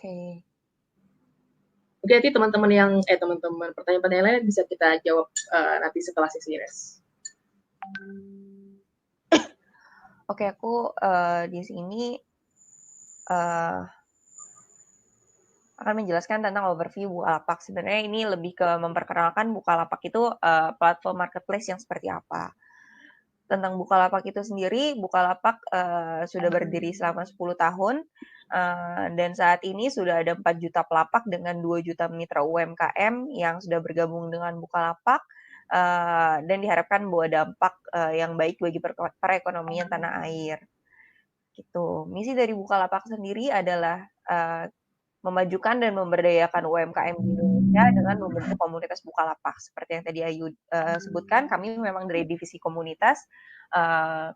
Oke. Mungkin nanti teman-teman pertanyaan-pertanyaan lain bisa kita jawab nanti setelah sesi res. Oke, aku di sini akan menjelaskan tentang overview Bukalapak. Sebenarnya ini lebih ke memperkenalkan Bukalapak itu platform marketplace yang seperti apa. Tentang Bukalapak itu sendiri, Bukalapak sudah berdiri selama 10 tahun, dan saat ini sudah ada 4 juta pelapak dengan 2 juta mitra UMKM yang sudah bergabung dengan Bukalapak, dan diharapkan membawa dampak yang baik bagi perekonomian tanah air. Gitu. Misi dari Bukalapak sendiri adalah memajukan dan memberdayakan UMKM di Indonesia dengan membentuk komunitas Bukalapak. Seperti yang tadi Ayu sebutkan, kami memang dari divisi komunitas.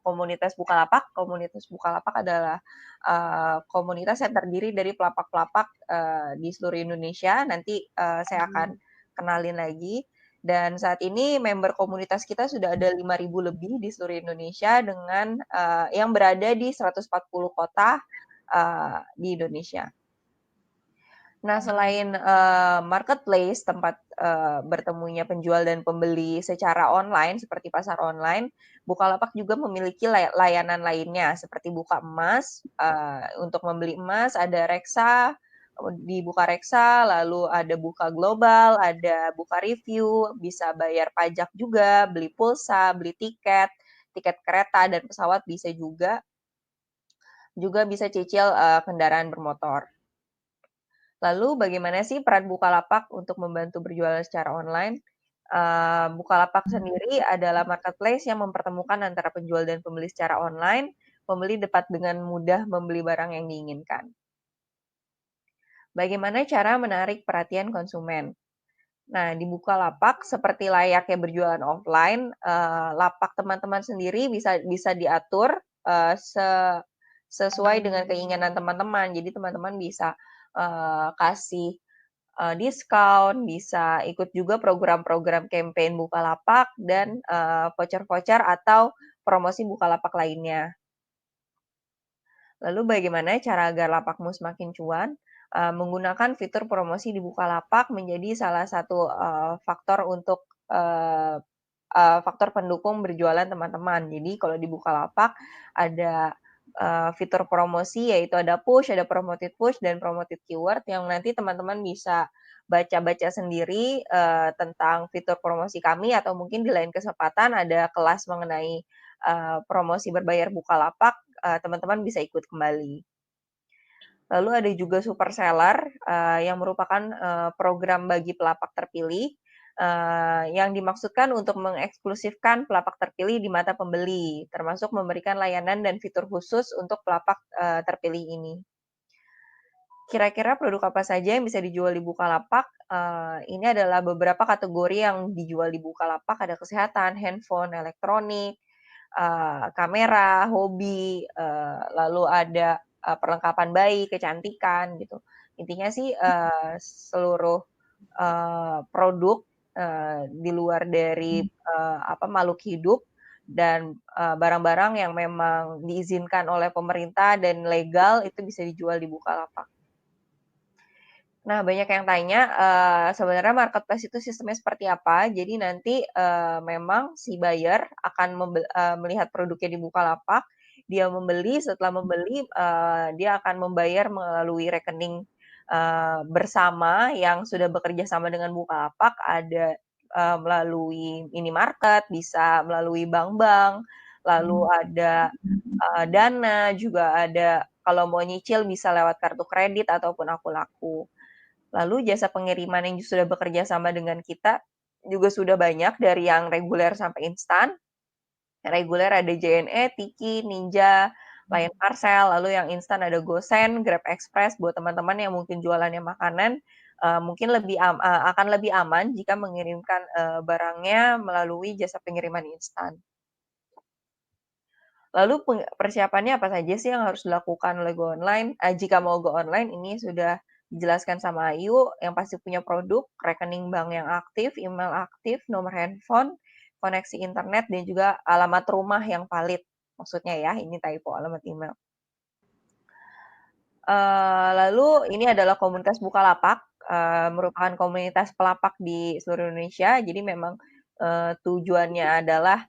Komunitas Bukalapak. Komunitas Bukalapak adalah komunitas yang terdiri dari pelapak-pelapak di seluruh Indonesia. Nanti saya akan kenalin lagi. Dan saat ini member komunitas kita sudah ada 5.000 lebih di seluruh Indonesia dengan yang berada di 140 kota di Indonesia. Nah, selain marketplace, tempat bertemunya penjual dan pembeli secara online, seperti pasar online, Bukalapak juga memiliki layanan lainnya, seperti buka emas. Untuk membeli emas, ada Reksa, di Buka Reksa, lalu ada Buka Global, ada Buka Review, bisa bayar pajak juga, beli pulsa, beli tiket, tiket kereta dan pesawat bisa juga. Juga bisa cicil kendaraan bermotor. Lalu bagaimana sih peran Bukalapak untuk membantu berjualan secara online? Bukalapak sendiri adalah marketplace yang mempertemukan antara penjual dan pembeli secara online. Pembeli dapat dengan mudah membeli barang yang diinginkan. Bagaimana cara menarik perhatian konsumen? Nah, di Bukalapak seperti layaknya berjualan offline, lapak teman-teman sendiri bisa diatur sesuai dengan keinginan teman-teman. Jadi teman-teman bisa kasih diskon, bisa ikut juga program-program campaign Bukalapak dan voucher-voucher atau promosi Bukalapak lainnya. Lalu bagaimana cara agar lapakmu semakin cuan? Menggunakan fitur promosi di Bukalapak menjadi salah satu faktor untuk faktor pendukung berjualan teman-teman. Jadi kalau di Bukalapak ada fitur promosi, yaitu ada push, ada promoted push, dan promoted keyword yang nanti teman-teman bisa baca-baca sendiri tentang fitur promosi kami, atau mungkin di lain kesempatan ada kelas mengenai promosi berbayar Bukalapak, teman-teman bisa ikut kembali. Lalu ada juga super seller yang merupakan program bagi pelapak terpilih yang dimaksudkan untuk mengeksklusifkan pelapak terpilih di mata pembeli, termasuk memberikan layanan dan fitur khusus untuk pelapak terpilih ini. Kira-kira produk apa saja yang bisa dijual di Bukalapak? Ini adalah beberapa kategori yang dijual di Bukalapak, ada kesehatan, handphone, elektronik, kamera, hobi, lalu ada perlengkapan bayi, kecantikan gitu. Intinya sih seluruh produk di luar dari makhluk hidup dan barang-barang yang memang diizinkan oleh pemerintah dan legal itu bisa dijual di Bukalapak. Nah, banyak yang tanya, sebenarnya marketplace itu sistemnya seperti apa. Jadi nanti, memang si buyer akan melihat produknya di Bukalapak, dia membeli, setelah membeli, dia akan membayar melalui rekening, bersama yang sudah bekerja sama dengan Bukalapak, ada, melalui minimarket, bisa melalui bank-bank, lalu ada, Dana, juga ada kalau mau nyicil bisa lewat kartu kredit ataupun aku-laku. Lalu jasa pengiriman yang sudah bekerja sama dengan kita juga sudah banyak, dari yang reguler sampai instan. Reguler ada JNE, Tiki, Ninja, Lion Parcel, lalu yang instan ada GoSend, Grab Express. Buat teman-teman yang mungkin jualannya makanan, mungkin akan lebih aman jika mengirimkan barangnya melalui jasa pengiriman instan. Lalu persiapannya apa saja sih yang harus dilakukan oleh Go Online? Jika mau Go Online, ini sudah dijelaskan sama Ayu, yang pasti punya produk, rekening bank yang aktif, email aktif, nomor handphone, koneksi internet, dan juga alamat rumah yang valid. Maksudnya ya, ini typo, alamat email. Lalu ini adalah komunitas Bukalapak, merupakan komunitas pelapak di seluruh Indonesia. Jadi memang, tujuannya adalah,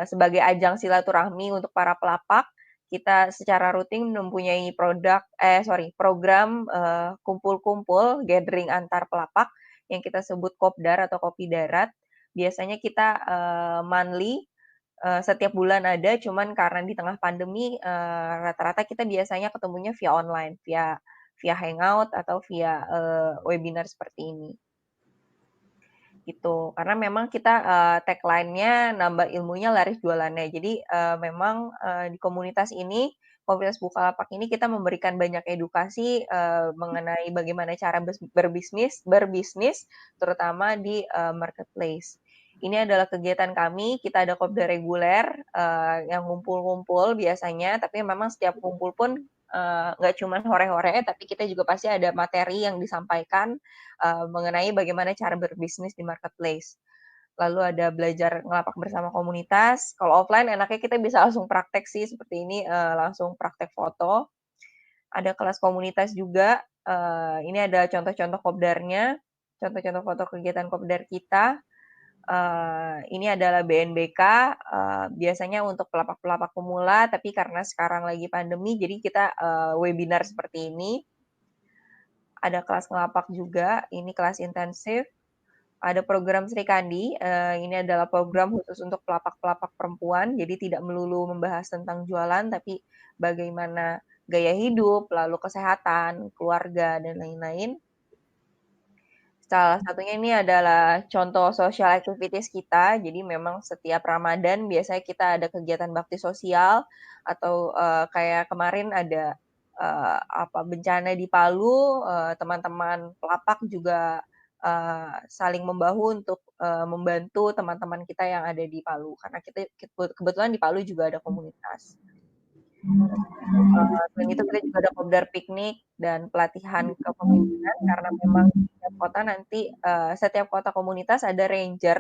sebagai ajang silaturahmi untuk para pelapak. Kita secara rutin mempunyai program, kumpul-kumpul, gathering antar pelapak yang kita sebut kopdar atau kopi darat. Biasanya kita, monthly. Setiap bulan ada, cuman karena di tengah pandemi, rata-rata kita biasanya ketemunya via online, via via Hangout atau via, webinar seperti ini, gitu. Karena memang kita, tagline-nya nambah ilmunya laris jualannya. Jadi, memang, di komunitas Bukalapak ini kita memberikan banyak edukasi, mengenai bagaimana cara berbisnis, terutama di, marketplace. Ini adalah kegiatan kami, kita ada kopdar reguler, yang ngumpul-ngumpul biasanya, tapi memang setiap kumpul pun, nggak cuman hore-hore, tapi kita juga pasti ada materi yang disampaikan, mengenai bagaimana cara berbisnis di marketplace. Lalu ada belajar ngelapak bersama komunitas. Kalau offline enaknya kita bisa langsung praktek sih seperti ini, langsung praktek foto. Ada kelas komunitas juga, ini ada contoh-contoh kopdarnya, contoh-contoh foto kegiatan kopdar kita. Ini adalah BNBK, biasanya untuk pelapak-pelapak pemula, tapi karena sekarang lagi pandemi, jadi kita, webinar seperti ini. Ada kelas ngelapak juga, ini kelas intensif. Ada program Sri Kandi, ini adalah program khusus untuk pelapak-pelapak perempuan, jadi tidak melulu membahas tentang jualan, tapi bagaimana gaya hidup, lalu kesehatan, keluarga, dan lain-lain. Salah satunya ini adalah contoh social activities kita, jadi memang setiap Ramadan biasanya kita ada kegiatan bakti sosial, atau, kayak kemarin ada, bencana di Palu, teman-teman pelapak juga, saling membahu untuk, membantu teman-teman kita yang ada di Palu, karena kita kebetulan di Palu juga ada komunitas. Selain itu kita juga ada kopdar piknik dan pelatihan kepemimpinan, karena memang setiap kota komunitas ada ranger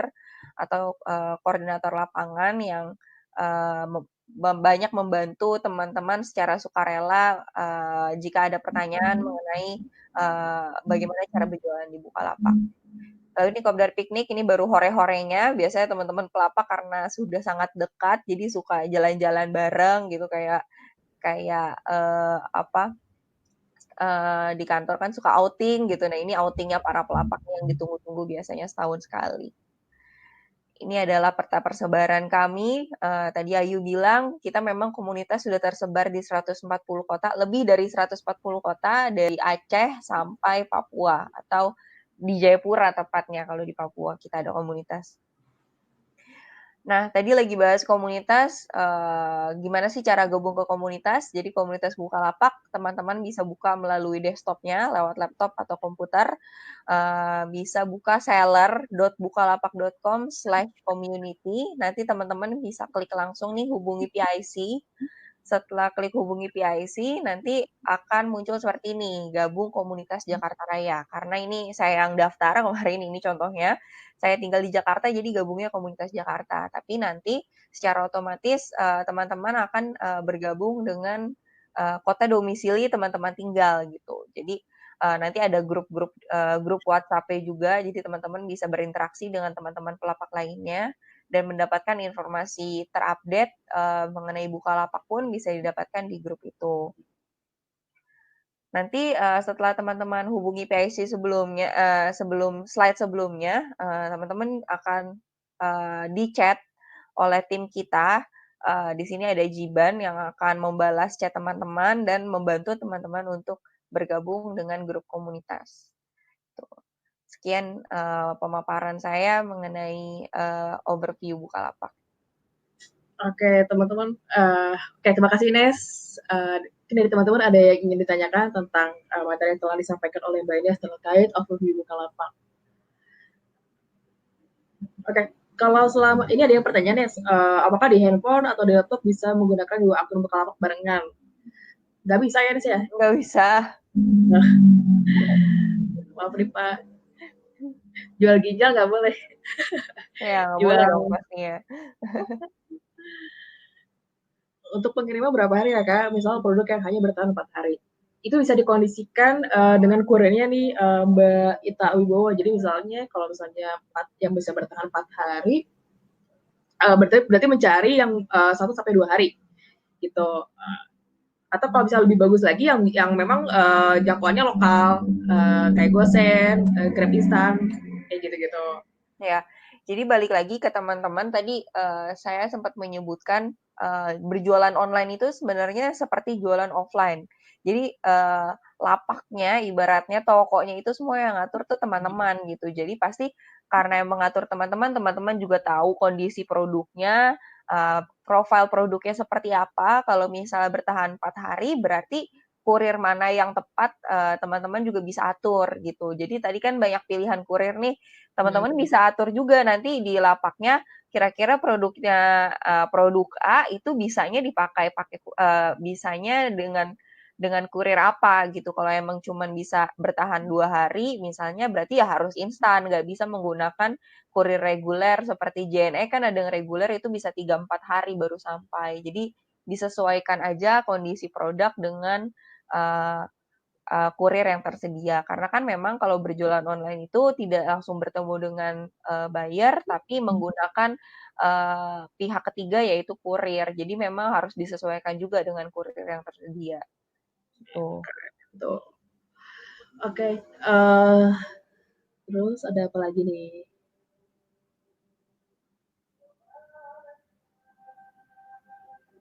atau, koordinator lapangan yang, eee, banyak membantu teman-teman secara sukarela, jika ada pertanyaan mengenai, bagaimana cara berjualan di Bukalapak. Lalu ini kopdar piknik, ini baru hore-horenya, biasanya teman-teman pelapak karena sudah sangat dekat, jadi suka jalan-jalan bareng gitu, kayak kayak, di kantor kan suka outing gitu. Nah, ini outing-nya para pelapak yang ditunggu-tunggu biasanya setahun sekali. Ini adalah peta persebaran kami, tadi Ayu bilang kita memang komunitas sudah tersebar di 140 kota, lebih dari 140 kota dari Aceh sampai Papua, atau di Jayapura tepatnya kalau di Papua kita ada komunitas. Nah, tadi lagi bahas komunitas, gimana sih cara gabung ke komunitas. Jadi komunitas Bukalapak, teman-teman bisa buka melalui desktop-nya lewat laptop atau komputer, bisa buka seller.bukalapak.com/community. Nanti teman-teman bisa klik langsung nih hubungi PIC. Setelah klik hubungi PIC, nanti akan muncul seperti ini, gabung komunitas Jakarta Raya. Karena ini saya yang daftar kemarin ini contohnya, saya tinggal di Jakarta jadi gabungnya komunitas Jakarta. Tapi nanti secara otomatis, teman-teman akan, bergabung dengan, kota domisili teman-teman tinggal gitu. Jadi, nanti ada grup WhatsApp-nya juga, jadi teman-teman bisa berinteraksi dengan teman-teman pelapak lainnya dan mendapatkan informasi terupdate, mengenai Bukalapak pun bisa didapatkan di grup itu. Nanti, setelah teman-teman hubungi PIC sebelumnya, sebelum slide sebelumnya, teman-teman akan, di-chat oleh tim kita, di sini ada Jiban yang akan membalas chat teman-teman dan membantu teman-teman untuk bergabung dengan grup komunitas, tuh. Sekian, pemaparan saya mengenai, overview Bukalapak. Oke, teman-teman, oke terima kasih Ines. Mungkin dari teman-teman ada yang ingin ditanyakan tentang, materi yang telah disampaikan oleh Mbak Ines terkait overview Bukalapak. Oke, kalau selama ini ada yang pertanyaan Ines, apakah di handphone atau di laptop bisa menggunakan 2 akun Bukalapak barengan? Nggak bisa ya Ines ya? Nggak bisa. Maaf nih Pak. Jual ginjal nggak boleh. Ya, nggak boleh Jual. dong pastinya. Untuk pengiriman berapa hari ya Kak? Misal produk yang hanya bertahan 4 hari. itu bisa dikondisikan dengan kurirnya nih Mbak Ita Wibowo. Jadi misalnya kalau misalnya yang bisa bertahan 4 hari, berarti mencari yang 1 sampai 2 hari gitu. Atau kalau bisa lebih bagus lagi yang memang jangkauannya lokal kayak GoSend, Grab Instan kayak gitu-gitu. Ya, jadi balik lagi ke teman-teman tadi, saya sempat menyebutkan, berjualan online itu sebenarnya seperti jualan offline. Jadi, lapaknya ibaratnya tokonya itu semua yang ngatur tuh teman-teman gitu. Jadi pasti karena yang mengatur teman-teman, teman-teman juga tahu kondisi produknya, profil produknya seperti apa. Kalau misalnya bertahan 4 hari berarti kurir mana yang tepat, teman-teman juga bisa atur gitu. Jadi tadi kan banyak pilihan kurir nih, teman-teman bisa atur juga nanti di lapaknya kira-kira produknya, produk A itu bisanya dengan kurir apa gitu. Kalau emang cuman bisa bertahan 2 hari misalnya berarti ya harus instan, nggak bisa menggunakan kurir reguler seperti JNE kan ada yang reguler itu bisa 3, 4 hari baru sampai. Jadi disesuaikan aja kondisi produk dengan, eee kurir yang tersedia. Karena kan memang kalau berjualan online itu tidak langsung bertemu dengan, buyer, tapi menggunakan, pihak ketiga yaitu kurir. Jadi memang harus disesuaikan juga dengan kurir yang tersedia, gitu. Tuh. Oke, terus ada apa lagi nih?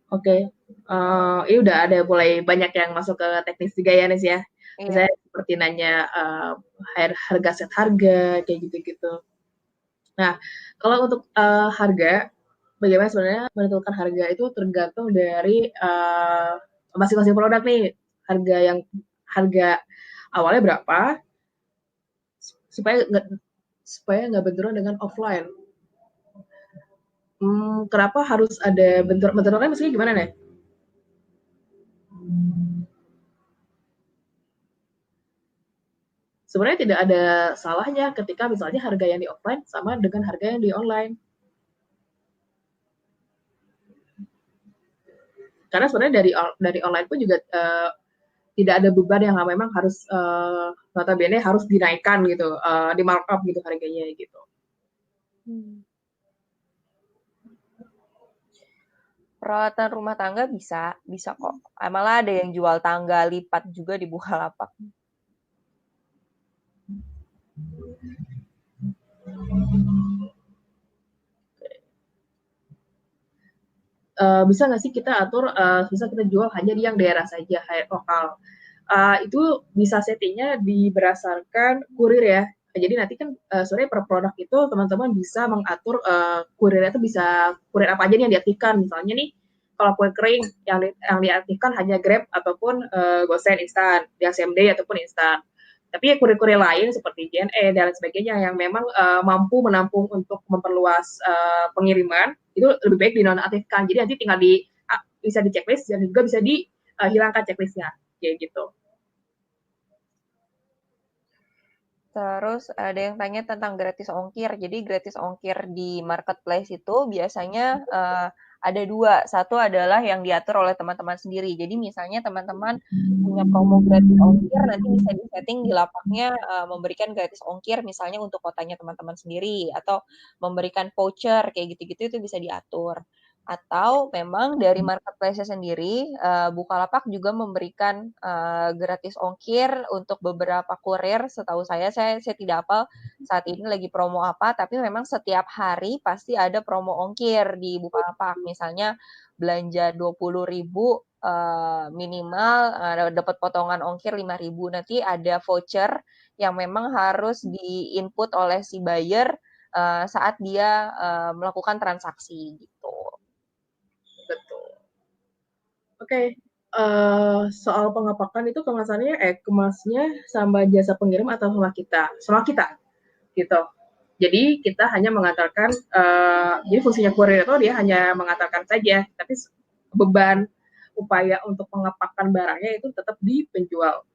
Oke, ini udah ada mulai banyak yang masuk ke teknis juga ya, Nis, ya. Iya. Misalnya seperti nanya, harga set harga, kayak gitu-gitu. Nah, kalau untuk, harga, bagaimana sebenarnya menentukan harga itu tergantung dari, masing-masing produk nih. Harga awalnya berapa, supaya nggak benturan dengan offline. Kenapa harus ada benturannya maksudnya gimana nih? Sebenarnya tidak ada salahnya ketika misalnya harga yang di offline sama dengan harga yang di online. Karena sebenarnya dari online pun juga tidak ada beban yang memang harus notabene harus dinaikkan gitu, di markup gitu harganya gitu. Peralatan rumah tangga bisa, bisa kok. Malah ada yang jual tangga lipat juga di Bukalapak. Bisa nggak sih kita atur, bisa kita jual hanya di yang daerah saja, kayak lokal. Itu bisa settingnya berdasarkan kurir ya. Jadi nanti kan sebenarnya per produk itu teman-teman bisa mengatur kurirnya itu bisa kurir apa aja nih yang diaktifkan. Misalnya nih kalau kue kering yang diaktifkan hanya Grab ataupun GoSend instan, yang same day ataupun instan. Tapi kurir-kurir lain seperti JNE dan sebagainya yang memang mampu menampung untuk memperluas pengiriman itu lebih baik dinonaktifkan. Jadi nanti tinggal bisa di checklist dan juga bisa dihilangkan checklistnya kayak gitu. Terus ada yang tanya tentang gratis ongkir. Jadi gratis ongkir di marketplace itu biasanya ada dua. Satu adalah yang diatur oleh teman-teman sendiri. Jadi misalnya teman-teman punya promo gratis ongkir, nanti bisa disetting di lapaknya memberikan gratis ongkir misalnya untuk kotanya teman-teman sendiri atau memberikan voucher kayak gitu-gitu itu bisa diatur. Atau memang dari marketplace-nya sendiri, Bukalapak juga memberikan gratis ongkir untuk beberapa kurir. Setahu saya tidak hafal saat ini lagi promo apa, tapi memang setiap hari pasti ada promo ongkir di Bukalapak. Misalnya belanja 20.000 minimal dapat potongan ongkir 5.000. Nanti ada voucher yang memang harus di-input oleh si buyer saat dia melakukan transaksi gitu. Betul. Oke, soal pengepakan itu kemasnya sama jasa pengirim atau sama kita gitu. Jadi kita hanya mengantarkan, jadi fungsinya kurir itu dia hanya mengantarkan saja, tapi beban upaya untuk pengepakan barangnya itu tetap di penjual.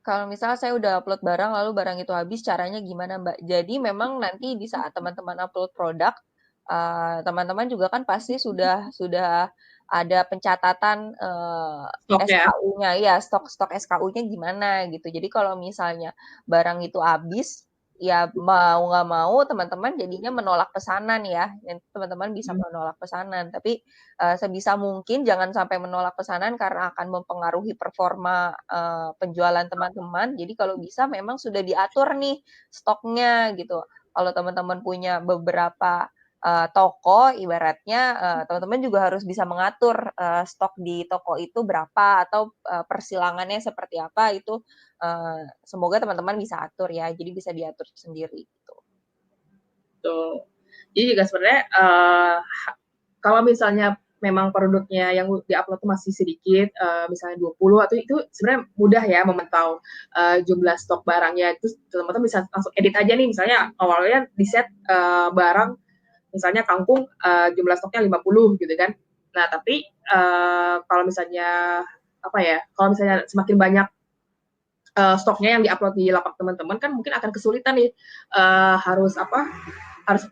Kalau misalnya saya udah upload barang, lalu barang itu habis, caranya gimana, Mbak? Jadi memang nanti di saat teman-teman upload produk, teman-teman juga kan pasti sudah ada pencatatan, Stok ya? SKU-nya ya, stok SKU-nya gimana gitu. Jadi kalau misalnya barang itu habis, ya mau nggak mau teman-teman jadinya menolak pesanan ya, dan teman-teman bisa Mhm, menolak pesanan. Tapi, sebisa mungkin jangan sampai menolak pesanan karena akan mempengaruhi performa, penjualan teman-teman. Jadi kalau bisa memang sudah diatur nih stoknya gitu. Kalau teman-teman punya beberapa toko ibaratnya, teman-teman juga harus bisa mengatur, stok di toko itu berapa atau, persilangannya seperti apa itu, semoga teman-teman bisa atur ya, jadi bisa diatur sendiri gitu. betul. Jadi juga sebenarnya, kalau misalnya memang produknya yang di-upload tuh masih sedikit, misalnya 20 atau itu sebenarnya mudah ya memantau, jumlah stok barangnya, terus teman-teman bisa langsung edit aja nih, misalnya awalnya di-set, barang misalnya kangkung, jumlah stoknya 50 gitu kan. Nah, tapi, kalau misalnya, apa ya, kalau misalnya semakin banyak, stoknya yang di-upload di lapak teman-teman kan mungkin akan kesulitan nih, harus apa, harus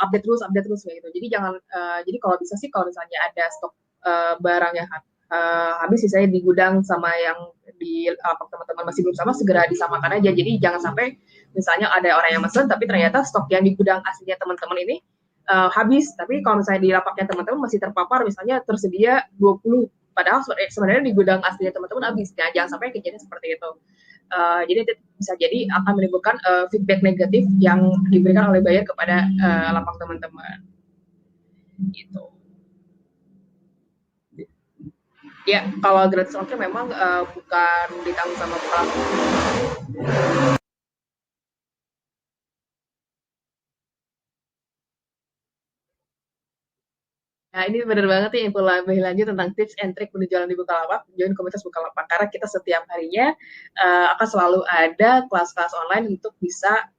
update terus kayak gitu. Jadi jangan jadi kalau bisa sih kalau misalnya ada stok barang yang habis misalnya di gudang sama yang di teman-teman masih belum sama segera disamakan aja. Jadi jangan sampai misalnya ada orang yang mesen tapi ternyata stok yang di gudang aslinya teman-teman ini habis. Tapi kalau misalnya di lapaknya teman-teman masih terpapar misalnya tersedia 20 padahal sebenarnya di gudang aslinya teman-teman habis. Nah, jangan sampai kejadian seperti itu. Jadi bisa jadi akan menimbulkan feedback negatif yang diberikan oleh buyer kepada lapak teman-teman gitu. Ya, kalau gratis ongkir memang bukan ditanggung sama pelaku. Nah, ini benar banget nih info lebih lanjut tentang tips and trick berjualan di Bukalapak. Join komunitas Bukalapak karena kita setiap harinya akan selalu ada kelas-kelas online untuk bisa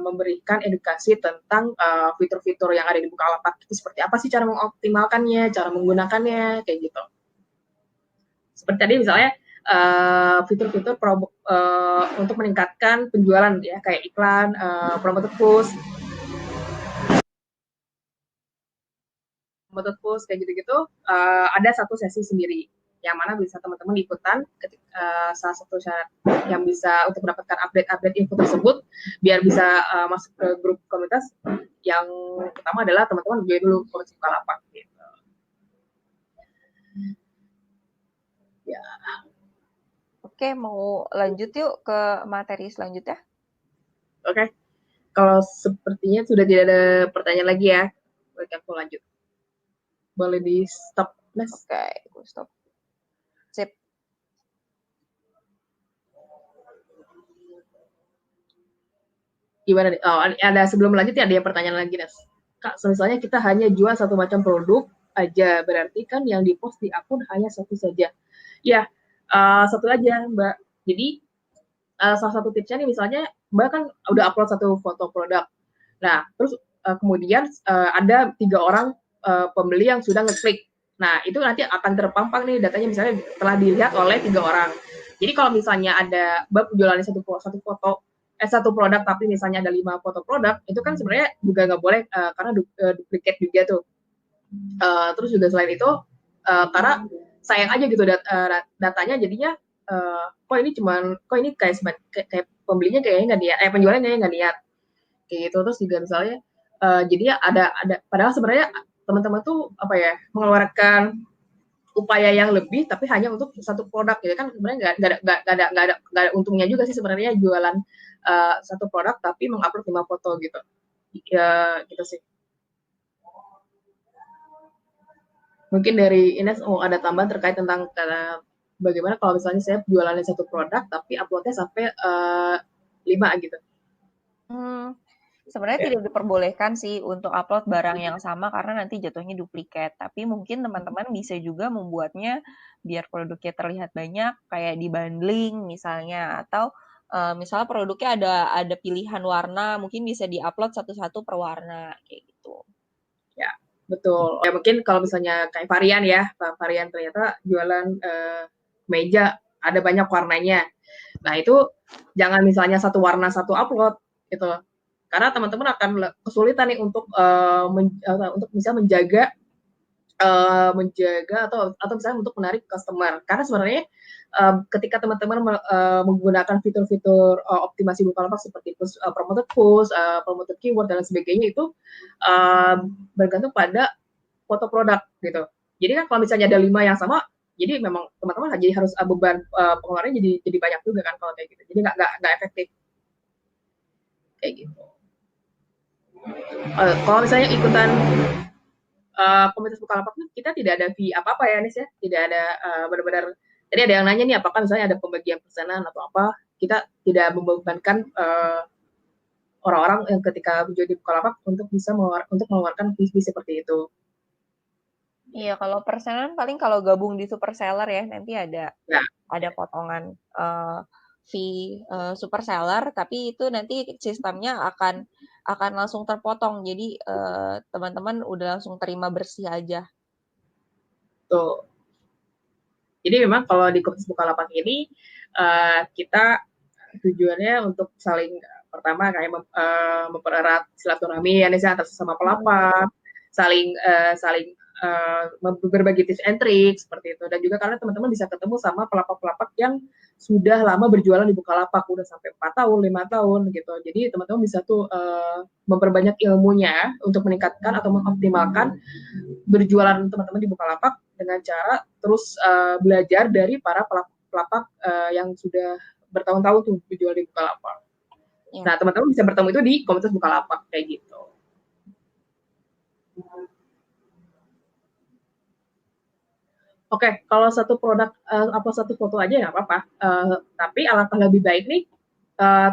memberikan edukasi tentang fitur-fitur yang ada di Bukalapak. Itu seperti apa sih cara mengoptimalkannya, cara menggunakannya, kayak gitu. Seperti tadi misalnya fitur-fitur untuk meningkatkan penjualan ya kayak iklan, promoted post, kayak gitu-gitu ada satu sesi sendiri yang mana bisa teman-teman ikutan salah satu syarat yang bisa untuk mendapatkan update-update info tersebut biar bisa masuk ke grup komunitas yang pertama adalah teman-teman join dulu komunitas Bukalapak gitu. Ya, Oke, mau lanjut yuk ke materi selanjutnya? oke. Okay. Kalau sepertinya sudah tidak ada pertanyaan lagi ya, boleh aku lanjut. Boleh di stop, Mas. Oke, aku stop. Sip. Gimana nih? Oh, ada sebelum lanjut ya ada yang pertanyaan lagi, Nas. Kak, misalnya kita hanya jual satu macam produk aja, berarti kan yang di-post di akun hanya satu saja. Ya, satu aja, Mbak. Jadi, salah satu tipsnya nih misalnya, Mbak kan udah upload satu foto produk. Nah, terus kemudian ada 3 orang pembeli yang sudah ngeklik. Nah, itu nanti akan terpampang nih datanya misalnya telah dilihat oleh 3 orang. Jadi kalau misalnya ada Mbak jualan satu foto satu produk tapi misalnya ada 5 foto produk, itu kan sebenarnya juga nggak boleh karena duplikat juga tuh. Terus juga selain itu karena sayang aja gitu datanya jadinya kok ini kayak pembelinya kayaknya nggak niat, penjualnya kayaknya nggak niat kayak gitu. Terus juga misalnya jadinya ada padahal sebenarnya teman-teman tuh apa ya mengeluarkan upaya yang lebih tapi hanya untuk satu produk gitu kan sebenarnya nggak ada untungnya juga sih sebenarnya jualan satu produk tapi mengupload 5 foto gitu ya gitu sih. Mungkin dari Ines ada tambahan terkait tentang bagaimana kalau misalnya saya jualannya satu produk tapi uploadnya sampai 5 gitu. Hmm, sebenarnya Ya. tidak diperbolehkan sih untuk upload barang yang sama karena nanti jatuhnya duplikat. Tapi mungkin teman-teman bisa juga membuatnya biar produknya terlihat banyak, kayak di-bundling misalnya, atau misalnya produknya ada pilihan warna, mungkin bisa di-upload satu-satu per warna, kayak gitu. Ya, betul. Ya mungkin kalau misalnya kayak varian ya, varian ternyata jualan meja ada banyak warnanya. Nah itu jangan misalnya satu warna satu upload gitu. Karena teman-teman akan kesulitan nih untuk untuk bisa menjaga menjaga atau misalnya untuk menarik customer. Karena sebenarnya ketika teman-teman menggunakan fitur-fitur optimasi Bukalapak seperti promoted post, promoted keyword dan lain sebagainya itu bergantung pada foto produk gitu. Jadi kan kalau misalnya ada 5 yang sama, jadi memang teman-teman jadi harus beban pengeluarannya jadi banyak juga kan kalau kayak gitu. Jadi nggak efektif kayak gitu. Kalau misalnya ikutan komunitas Bukalapak itu kita tidak ada fee apa-apa ya Nis ya, tidak ada benar-benar. Tadi ada yang nanya nih apakah misalnya ada pembagian pesanan atau apa, kita tidak membebankan orang-orang yang ketika menjual di Bukalapak untuk bisa mengeluarkan fee seperti itu. Iya, kalau persenan paling kalau gabung di super seller ya, nanti Ya, ada potongan fee super seller, tapi itu nanti sistemnya akan langsung terpotong. Jadi teman-teman udah langsung terima bersih aja. tuh. Jadi memang kalau di komunitas Bukalapak ini kita tujuannya untuk saling pertama kayak mempererat silaturahmi ya antar sesama pelapak, saling berbagi tips and trik seperti itu, dan juga karena teman-teman bisa ketemu sama pelapak-pelapak yang sudah lama berjualan di Bukalapak, udah sampai 4 tahun, 5 tahun gitu. Jadi teman-teman bisa tuh memperbanyak ilmunya untuk meningkatkan atau mengoptimalkan berjualan teman-teman di Bukalapak dengan cara terus belajar dari para pelapak yang sudah bertahun-tahun tuh dijual di Bukalapak. Ya. Nah, teman-teman bisa bertemu itu di komunitas Bukalapak kayak gitu. Oke, kalau satu produk upload satu foto aja nggak apa-apa. Tapi alangkah lebih baik nih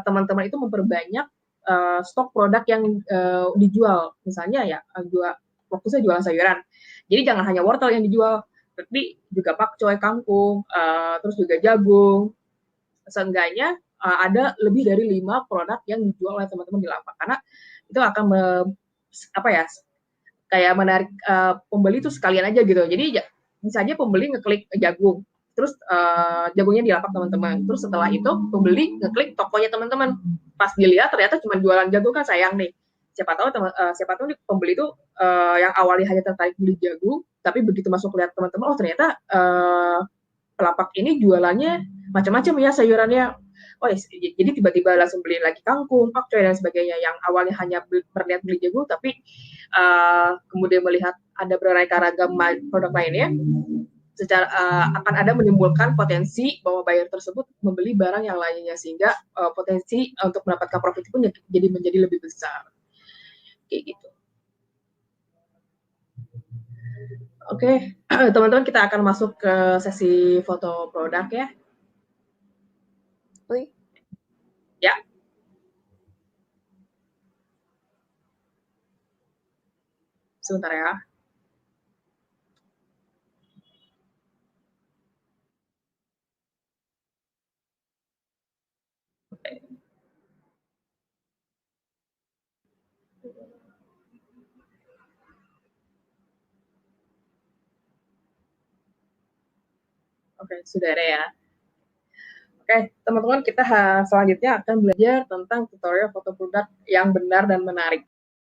teman-teman itu memperbanyak stok produk yang dijual. Misalnya ya fokusnya jualan sayuran. Jadi jangan hanya wortel yang dijual, tapi juga pakcoy, kangkung, terus juga jagung. Seenggaknya ada lebih dari 5 produk yang dijual oleh teman-teman di lapak. Karena itu akan apa ya, kayak menarik pembeli itu sekalian aja gitu. Jadi bisa aja pembeli ngeklik jagung, terus jagungnya di lapak teman-teman. Terus setelah itu pembeli ngeklik tokonya teman-teman. Pas dilihat ternyata cuma jualan jagung, kan sayang nih. Siapa tahu nih pembeli itu yang awalnya hanya tertarik beli jagung, tapi begitu masuk lihat teman-teman, oh ternyata pelapak ini jualannya macam-macam ya sayurannya. Oh, jadi tiba-tiba langsung beli lagi kangkung, pakcoy dan sebagainya, yang awalnya hanya berniat beli jagung, tapi kemudian melihat ada beraneka ragam produk lainnya, secara akan ada menimbulkan potensi bahwa buyer tersebut membeli barang yang lainnya, sehingga potensi untuk mendapatkan profit pun jadi menjadi lebih besar. Kayak gitu. Oke, teman-teman kita akan masuk ke sesi foto produk ya. Wih. Ya. Sebentar ya. Oke. Oke, sudah ada ya. Oke, teman-teman, kita selanjutnya akan belajar tentang tutorial foto produk yang benar dan menarik.